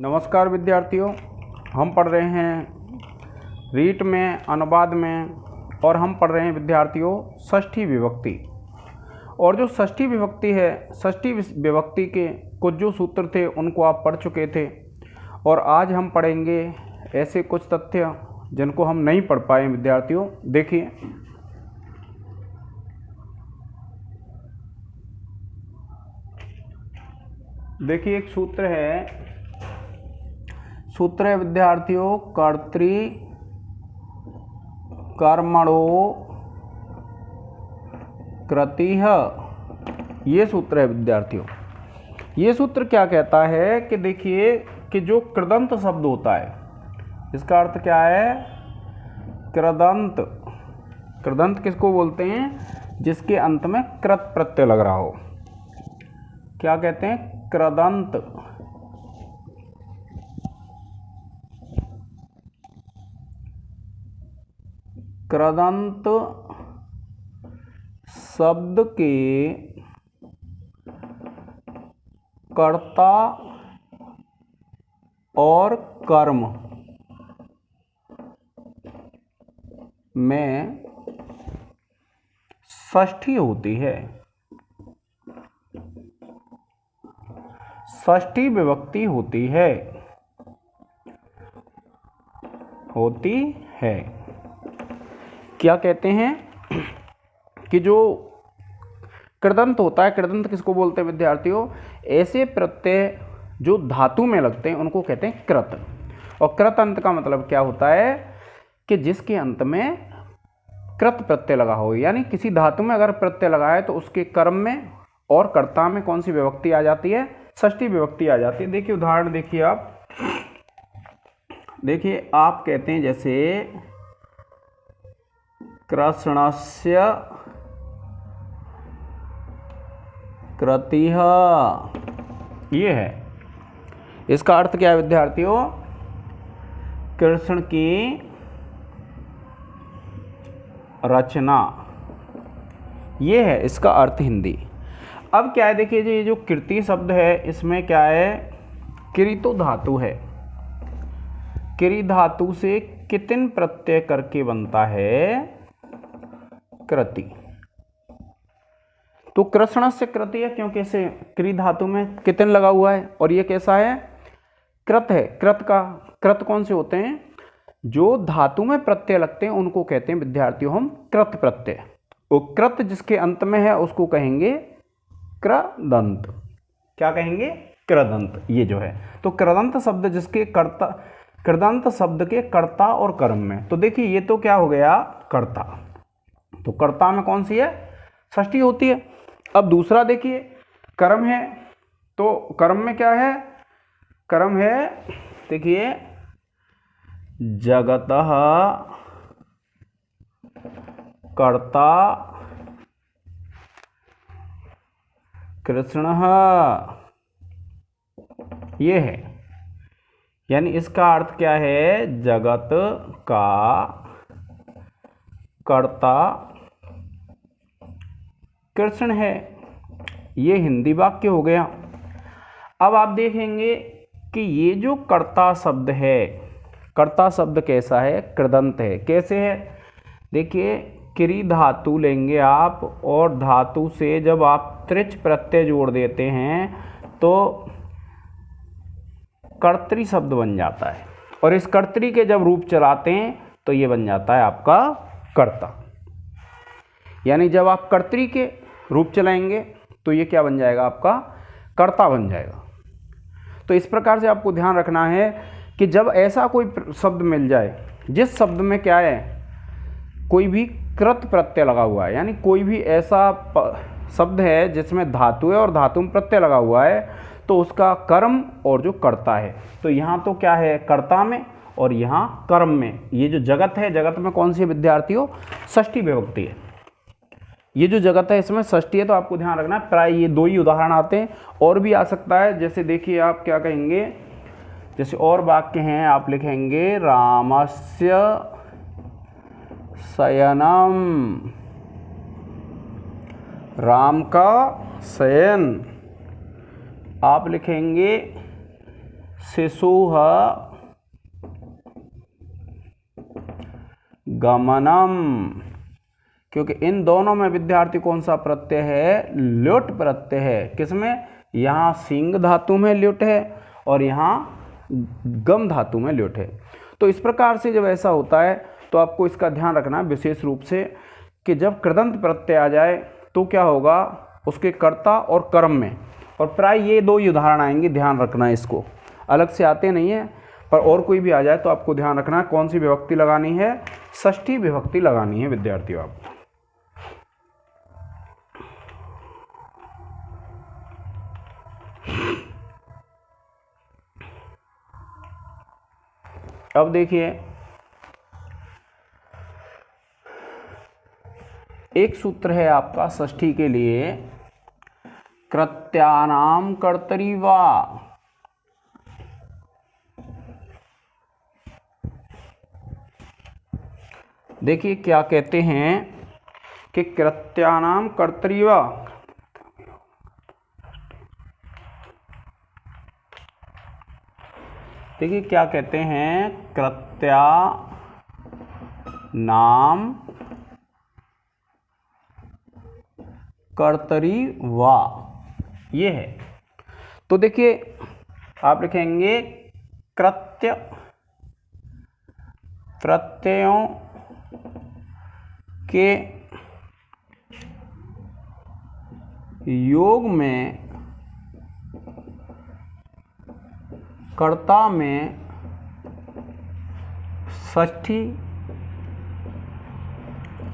नमस्कार विद्यार्थियों, हम पढ़ रहे हैं रीट में, अनुवाद में, और हम पढ़ रहे हैं विद्यार्थियों षष्ठी विभक्ति। और जो षष्ठी विभक्ति है, षष्ठी विभक्ति के कुछ जो सूत्र थे उनको आप पढ़ चुके थे, और आज हम पढ़ेंगे ऐसे कुछ तथ्य जिनको हम नहीं पढ़ पाए विद्यार्थियों। देखिए एक सूत्र है विद्यार्थियों, कर्तृ कर्मणो कृतिः। ये सूत्र है विद्यार्थियों। ये सूत्र क्या कहता है कि देखिए कि जो कृदंत शब्द होता है, इसका अर्थ क्या है? कृदंत। कृदंत किसको बोलते हैं? जिसके अंत में कृत प्रत्यय लग रहा हो। क्या कहते हैं? कृदंत। कृदंत शब्द के कर्ता और कर्म में षष्ठी होती है, षष्ठी विभक्ति होती है। क्या कहते हैं कि जो कृदंत होता है, कृदंत किसको बोलते हैं विद्यार्थियों? ऐसे प्रत्यय जो धातु में लगते हैं उनको कहते हैं कृत। और कृत अंत का मतलब क्या होता है? कि जिसके अंत में कृत प्रत्यय लगा हो, यानी किसी धातु में अगर प्रत्यय लगा है तो उसके कर्म में और कर्ता में कौन सी विभक्ति आ जाती है? षष्ठी विभक्ति आ जाती है। देखिए उदाहरण देखिए आप कहते हैं जैसे कृष्णस्य कृतिः। ये है, इसका अर्थ क्या है विद्यार्थियों? कृष्ण की रचना। ये है इसका अर्थ हिंदी। अब क्या है, देखिए ये जो कृति शब्द है इसमें क्या है? कृतो धातु है। कृ धातु से कितिन प्रत्यय करके बनता है कृति। तो कृष्ण से कृति है क्योंकि इसे कृ धातु में कितिन लगा हुआ है, और ये कैसा है? कृत है। कृत कौन से होते हैं? जो धातु में प्रत्यय लगते हैं उनको कहते हैं विद्यार्थियों हम कृत प्रत्यय। वो कृत जिसके अंत में है उसको कहेंगे कृदंत। क्या कहेंगे? कृदंत। ये जो है, तो कृदंत शब्द जिसके कर्ता, कृदंत शब्द के कर्ता और कर्म में। तो देखिए ये तो क्या हो गया? कर्ता। तो कर्ता में कौन सी है? षष्ठी होती है। अब दूसरा देखिए कर्म है, तो कर्म में क्या है? कर्म है देखिए जगतः कर्ता कृष्णः। ये है, यानी इसका अर्थ क्या है? जगत का कर्ता कृष्ण है। ये हिंदी वाक्य हो गया। अब आप देखेंगे कि ये जो कर्ता शब्द है, कर्ता शब्द कैसा है? कृदंत है। कैसे है? देखिए कृ धातु लेंगे आप, और धातु से जब आप त्रिच प्रत्यय जोड़ देते हैं तो कर्तृ शब्द बन जाता है, और इस कर्तृ के जब रूप चलाते हैं तो ये बन जाता है आपका कर्ता। यानी जब आप कर्तृ के रूप चलाएंगे तो ये क्या बन जाएगा? आपका कर्ता बन जाएगा। तो इस प्रकार से आपको ध्यान रखना है कि जब ऐसा कोई शब्द मिल जाए जिस शब्द में क्या है? कोई भी कृत प्रत्यय लगा हुआ है, यानी कोई भी ऐसा शब्द है जिसमें धातु है और धातु में प्रत्यय लगा हुआ है, तो उसका कर्म और जो कर्ता है, तो यहाँ तो क्या है? कर्ता में, और यहाँ कर्म में। ये जो जगत है, जगत में कौन सी विद्यार्थियों? षष्ठी विभक्ति है। ये जो जगत है इसमें षष्ठी है, तो आपको ध्यान रखना है। प्राय ये दो ही उदाहरण आते हैं, और भी आ सकता है। जैसे देखिए आप क्या कहेंगे, जैसे और वाक्य हैं, आप लिखेंगे रामस्य शयनम। राम का शयन। आप लिखेंगे शिशुः गमनम, क्योंकि इन दोनों में विद्यार्थी कौन सा प्रत्यय है? ल्युट प्रत्यय है। किसमें? यहाँ सिंग धातु में ल्युट है और यहाँ गम धातु में ल्युट है। तो इस प्रकार से जब ऐसा होता है तो आपको इसका ध्यान रखना है विशेष रूप से कि जब कृदंत प्रत्यय आ जाए तो क्या होगा उसके कर्ता और कर्म में, और प्राय ये दो ही उदाहरण आएंगे, ध्यान रखना है, इसको अलग से आते नहीं है, पर और कोई भी आ जाए तो आपको ध्यान रखना है कौन सी विभक्ति लगानी है? षष्ठी विभक्ति लगानी है विद्यार्थियों आपको। अब देखिए एक सूत्र है आपका षष्ठी के लिए, कृत्यानाम कर्तरी वा। देखिए क्या कहते हैं कि कृत्यानाम कर्तरी वा, देखिए क्या कहते हैं, कृत्या नाम कर्तरी वा, ये है। तो देखिए आप लिखेंगे कृत्य प्रत्ययों के योग में कर्ता में षष्ठी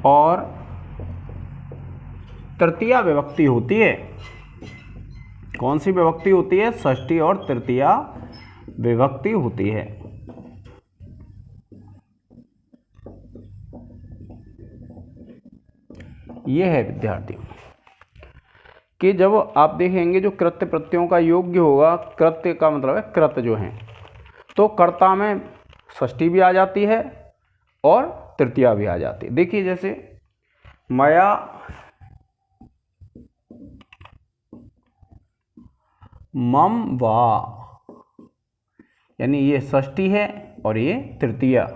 और तृतीया विभक्ति होती है। कौन सी विभक्ति होती है? षष्ठी और तृतीया विभक्ति होती है। यह है विद्यार्थियों कि जब आप देखेंगे जो कृत्य प्रत्ययों का योग्य होगा, कृत्य का मतलब है कृत जो हैं, तो कर्ता में षष्ठी भी आ जाती है और तृतीया भी आ जाती है। देखिए जैसे मया मम वा, यानी ये षष्ठी है और ये तृतीया।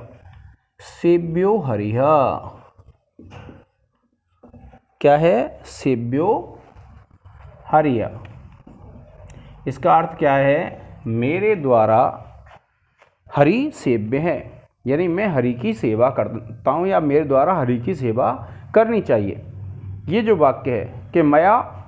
सेव्यो हरिः, क्या है? सेव्यो हरिः। इसका अर्थ क्या है? मेरे द्वारा हरि सेव्य है, यानी मैं हरि की सेवा करता हूँ या मेरे द्वारा हरि की सेवा करनी चाहिए। ये जो वाक्य है कि मया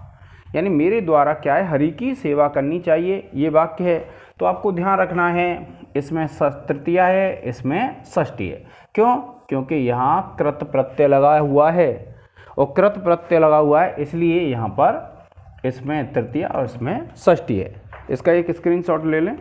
यानी मेरे द्वारा क्या है? हरि की सेवा करनी चाहिए, ये वाक्य है। तो आपको ध्यान रखना है इसमें तृतीया है, इसमें षष्ठी है। क्यों? क्योंकि यहाँ कृत प्रत्यय लगा हुआ है और कृत प्रत्यय लगा हुआ है, इसलिए यहाँ पर इसमें तृतीया और इसमें षष्ठी है। इसका एक स्क्रीनशॉट ले लें।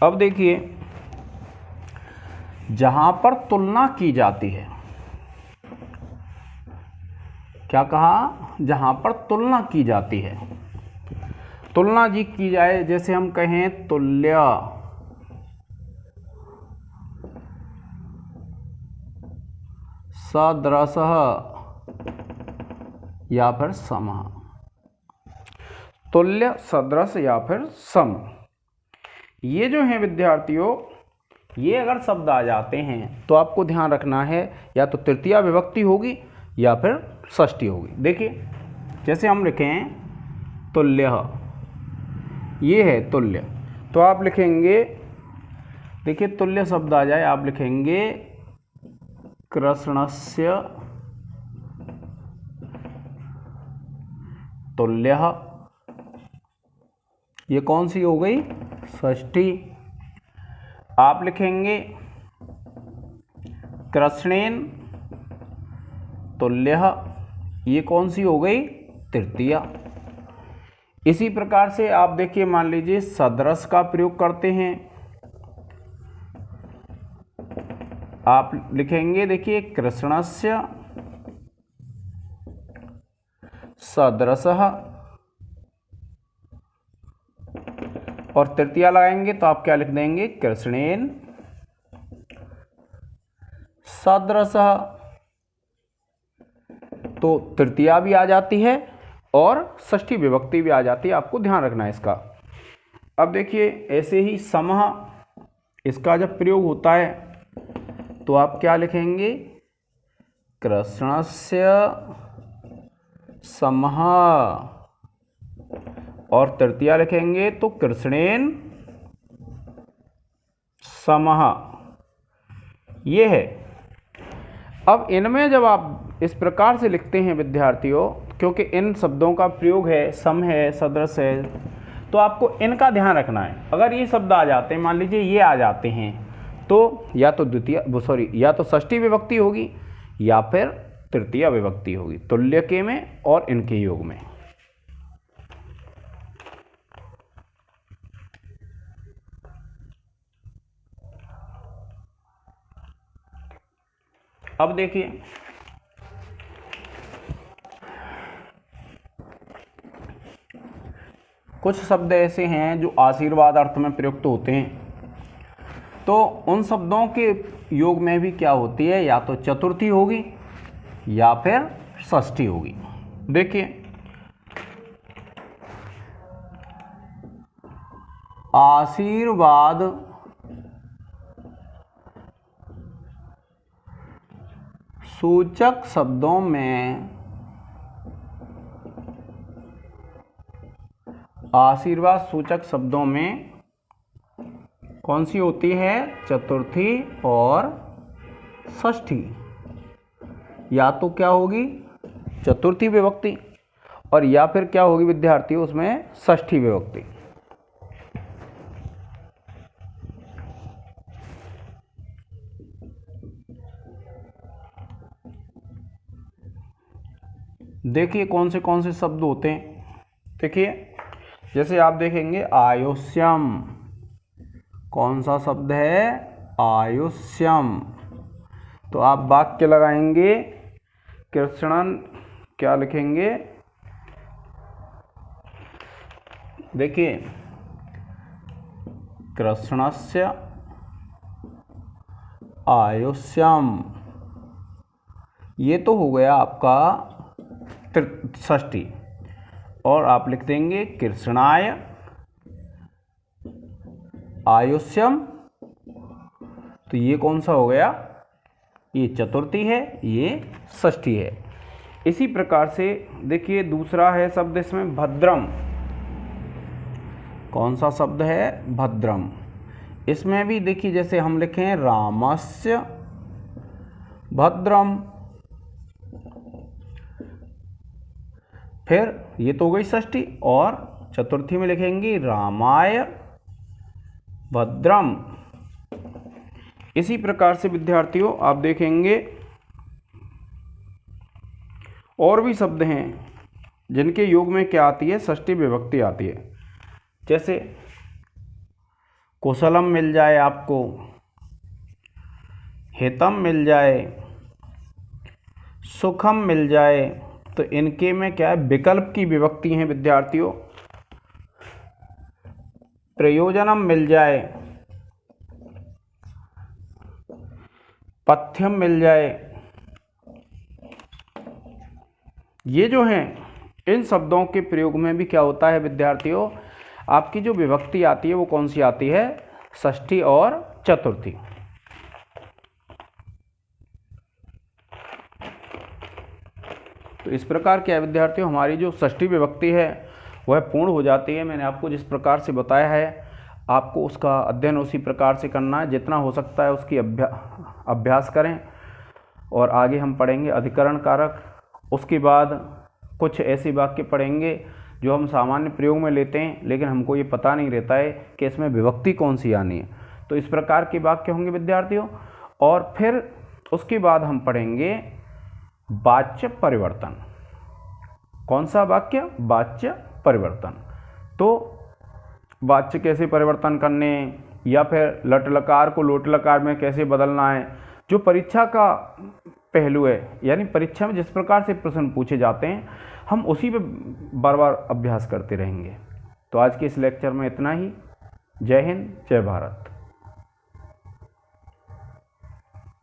अब देखिए जहां पर तुलना की जाती है, क्या कहा? जहां पर तुलना की जाती है, तुलना जी की जाए, जैसे हम कहें तुल्य, सदृशः या फिर समः, तुल्य, सदृश या फिर सम, ये जो हैं विद्यार्थियों, ये अगर शब्द आ जाते हैं तो आपको ध्यान रखना है या तो तृतीया विभक्ति होगी या फिर षष्ठी होगी। देखिए जैसे हम लिखें तुल्य, ये है तुल्य, तो आप लिखेंगे, देखिए तुल्य शब्द आ जाए, आप लिखेंगे कृष्णस्य तुल्यः, ये कौन सी हो गई? षष्ठी। आप लिखेंगे कृष्णेन तुल्यः, ये कौन सी हो गई? तृतीया। इसी प्रकार से आप देखिए, मान लीजिए सदृश का प्रयोग करते हैं, आप लिखेंगे, देखिए कृष्णस्य सदृशः, और तृतीया लगाएंगे तो आप क्या लिख देंगे? कृष्णेन सदृशः, तो तृतीया भी आ जाती है और षष्ठी विभक्ति भी आ जाती है, आपको ध्यान रखना है इसका। अब देखिए ऐसे ही समः, इसका जब प्रयोग होता है तो आप क्या लिखेंगे, कृष्णस्य समः, और तृतीया लिखेंगे तो कृष्णेन समः, ये है। अब इनमें जब आप इस प्रकार से लिखते हैं विद्यार्थियों, क्योंकि इन शब्दों का प्रयोग है, सम है, सदृश है, तो आपको इनका ध्यान रखना है। अगर ये शब्द आ जाते हैं, मान लीजिए ये आ जाते हैं, तो या तो या तो षष्ठी विभक्ति होगी या फिर तृतीया विभक्ति होगी, तुल्य के में और इनके योग में। अब देखिए कुछ शब्द ऐसे हैं जो आशीर्वाद अर्थ में प्रयुक्त होते हैं, तो उन शब्दों के योग में भी क्या होती है, या तो चतुर्थी होगी या फिर षष्ठी होगी। देखिए आशीर्वाद सूचक शब्दों में, आशीर्वाद सूचक शब्दों में कौन सी होती है, चतुर्थी और षष्ठी। या तो क्या होगी चतुर्थी विभक्ति, और या फिर क्या होगी विद्यार्थी उसमें षष्ठी विभक्ति। देखिए कौन से शब्द होते हैं। देखिए जैसे आप देखेंगे आयुष्यम, कौन सा शब्द है, आयुष्यम, तो आप वाक्य लगाएंगे, कृष्णन क्या लिखेंगे, देखिए कृष्णस्य आयुष्यम, ये तो हो गया आपका षष्ठी, और आप लिख देंगे कृष्णाय आयुष्यम, तो ये कौन सा हो गया, ये चतुर्थी है, ये षष्ठी है। इसी प्रकार से देखिए दूसरा है शब्द इसमें भद्रम, कौन सा शब्द है, भद्रम। इसमें भी देखिए जैसे हम लिखें रामस्य भद्रम, फिर ये तो हो गई षष्ठी, और चतुर्थी में लिखेंगे रामाय भद्रम। इसी प्रकार से विद्यार्थियों आप देखेंगे और भी शब्द हैं जिनके योग में क्या आती है, षष्ठी विभक्ति आती है। जैसे कुशलम मिल जाए आपको, हितम मिल जाए, सुखम मिल जाए, तो इनके में क्या है, विकल्प की विभक्ति हैं विद्यार्थियों। प्रयोजनम मिल जाए, पथ्यम मिल जाए, ये जो हैं इन शब्दों के प्रयोग में भी क्या होता है विद्यार्थियों, आपकी जो विभक्ति आती है वो कौन सी आती है, षष्ठी और चतुर्थी। तो इस प्रकार क्या है विद्यार्थियों, हमारी जो षष्ठी विभक्ति है वह पूर्ण हो जाती है। मैंने आपको जिस प्रकार से बताया है आपको उसका अध्ययन उसी प्रकार से करना है, जितना हो सकता है उसकी अभ्यास करें। और आगे हम पढ़ेंगे अधिकरण कारक, उसके बाद कुछ ऐसे वाक्य पढ़ेंगे जो हम सामान्य प्रयोग में लेते हैं लेकिन हमको ये पता नहीं रहता है कि इसमें विभक्ति कौन सी आनी है। तो इस प्रकार के वाक्य होंगे विद्यार्थियों। और फिर उसके बाद हम पढ़ेंगे वाच्य परिवर्तन। कौन सा वाक्य, वाच्य परिवर्तन। तो वाच्य कैसे परिवर्तन करने, या फिर लट लकार को लोट लकार में कैसे बदलना है, जो परीक्षा का पहलू है, यानी परीक्षा में जिस प्रकार से प्रश्न पूछे जाते हैं हम उसी पे बार बार अभ्यास करते रहेंगे। तो आज के इस लेक्चर में इतना ही। जय हिंद, जय भारत।